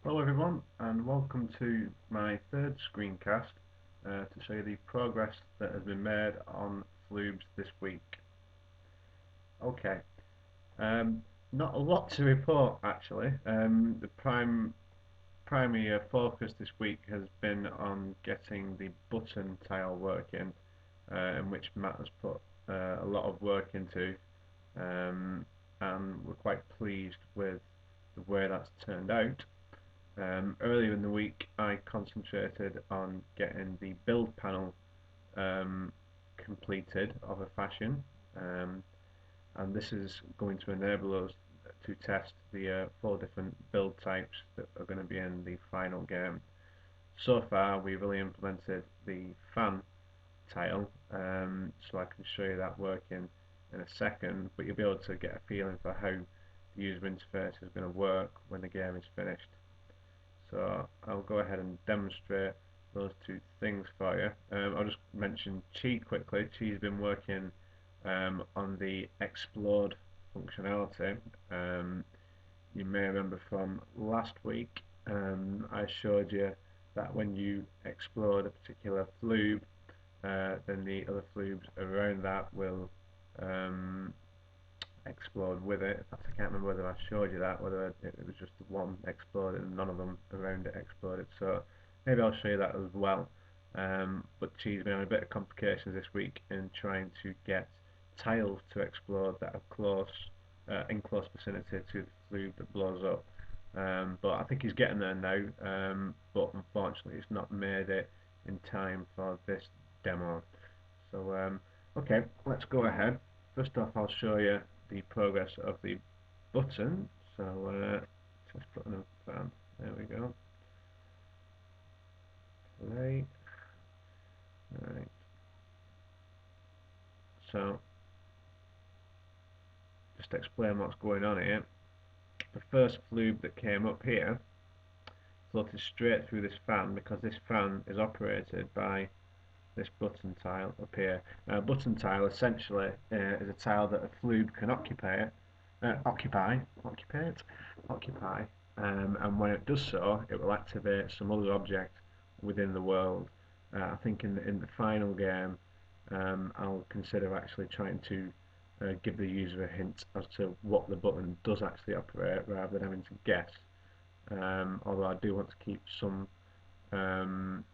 Hello everyone and welcome to my third screencast to show you the progress that has been made on Floobz this week. Okay, um, not a lot to report actually. The primary focus this week has been on getting the button tile working, in which Matt has put a lot of work into, and we're quite pleased with the way that's turned out. Earlier in the week, I concentrated on getting the build panel um, completed of a fashion, um, and this is going to enable us to test the 4 different build types that are going to be in the final game. So far, we've really implemented the fan tile, so I can show you that working in a second, but you'll be able to get a feeling for how the user interface is going to work when the game is finished. So I'll go ahead and demonstrate those 2 things for you. I'll just mention Chi quickly. Chi's been working on the explode functionality. You may remember from last week, I showed you that when you explode a particular floob, then the other floobs around that will um, explode with it. In fact, I can't remember whether I showed you that, whether it was just the one exploded and none of them around it exploded. So maybe I'll show you that as well. But she's been having a bit of complications this week in trying to get tiles to explode that are in close vicinity to the flube that blows up. But I think he's getting there now. But unfortunately, it's not made it in time for this demo. So okay, let's go ahead. First off, I'll show you the progress of the button. So let's put on a fan. There we go. Play. Right. So just to explain what's going on here. The first flube that came up here floated straight through this fan because this fan is operated by this button tile up here. Now, a button tile essentially is a tile that a flube can occupy, and when it does so, it will activate some other object within the world. I think in the final game, I'll consider actually trying to give the user a hint as to what the button does actually operate, rather than having to guess. Although I do want to keep some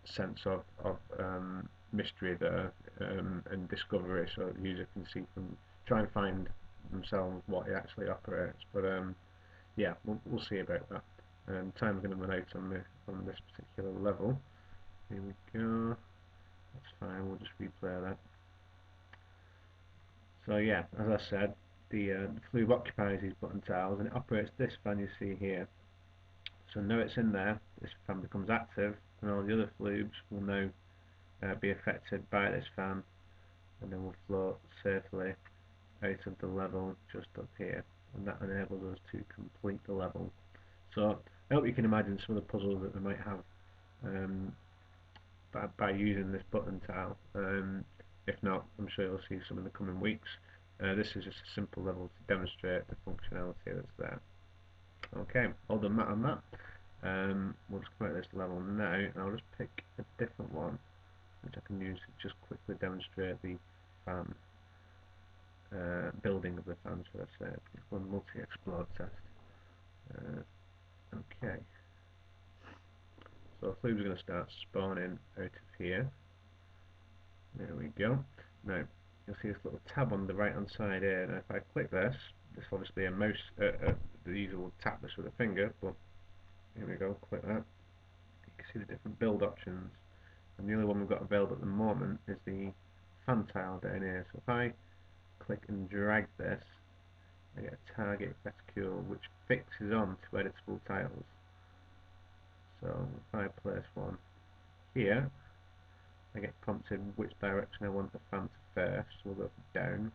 sense of mystery there, and discovery, so the user can see from try and find themselves what it actually operates. But yeah, we'll see about that. Time's going to run out on this particular level. Here we go. That's fine. We'll just replay that. So yeah, as I said, the flube occupies these button tiles and it operates this fan you see here. So now it's in there, this fan becomes active, and all the other flubes will now be affected by this fan, and then will float safely out of the level just up here, and that enables us to complete the level. So I hope you can imagine some of the puzzles that we might have by using this button tile. If not, I'm sure you'll see some in the coming weeks. This is just a simple level to demonstrate the functionality that's there. Okay, all done that on that. We'll just come out of this level now, and I'll just pick a different one which I can use to just quickly demonstrate the fan building of the fan, should I say. It's one multi-explode test. Okay, so Floobz are going to start spawning out of here. There we go. Now you'll see this little tab on the right hand side here. Now if I click this, this obviously a mouse. The user will tap this with a finger, but here we go. Click that. You can see the different build options, and the only one we've got available at the moment is the fan tile down here. So if I click and drag this, I get a target reticule which fixes on to editable tiles. So if I place one here, I get prompted which direction I want the fan to face. So we'll go down,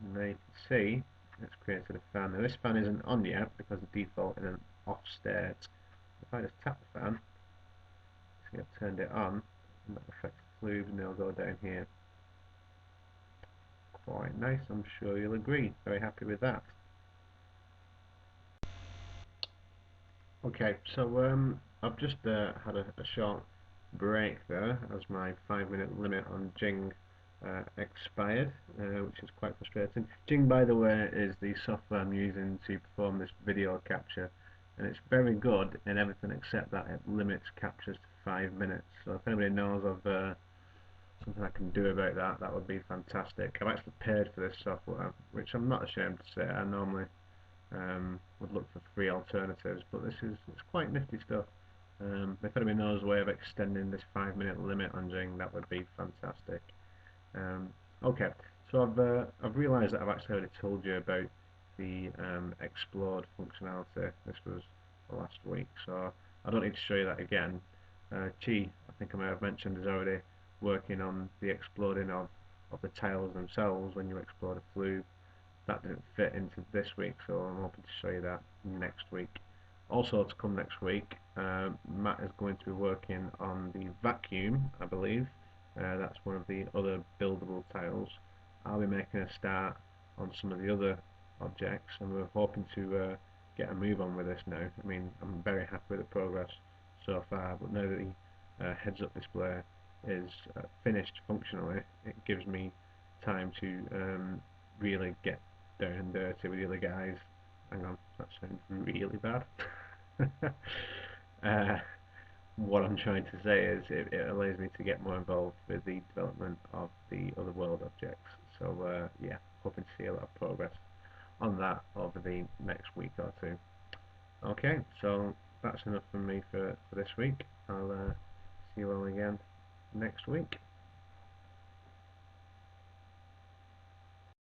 and there you can see it's created a fan. Now this fan isn't on yet because the default in an off state. If I just tap the fan, see I've turned it on, and that affects the flube, and they'll go down here. Quite nice, I'm sure you'll agree. Very happy with that. Okay, so I've just had a short break there as my 5 minute limit on Jing expired, which is quite frustrating. Jing, by the way, is the software I'm using to perform this video capture, and it's very good in everything except that it limits captures to 5 minutes. So if anybody knows of something I can do about that, that would be fantastic. I've actually paid for this software, which I'm not ashamed to say. I normally would look for free alternatives, but this is it's quite nifty stuff. If anybody knows a way of extending this 5 minute limit on Jing, that would be fantastic. Um, okay, so I've realised that I've actually already told you about the explode functionality. This was last week, so I don't need to show you that again. Chi, I think I may have mentioned, is already working on the exploding of the tiles themselves when you explode a flue. That didn't fit into this week, so I'm hoping to show you that next week. Also to come next week, Matt is going to be working on the vacuum, I believe. That's one of the other buildable tiles. I'll be making a start on some of the other objects, and we're hoping to get a move on with this now. I mean, I'm very happy with the progress so far, but now that the heads-up display is finished functionally, it gives me time to really get down and dirty with the other guys. Hang on, that sounds really bad. uh, what I'm trying to say is it allows me to get more involved with the development of the other world objects. So yeah, hoping to see a lot of progress on that over the next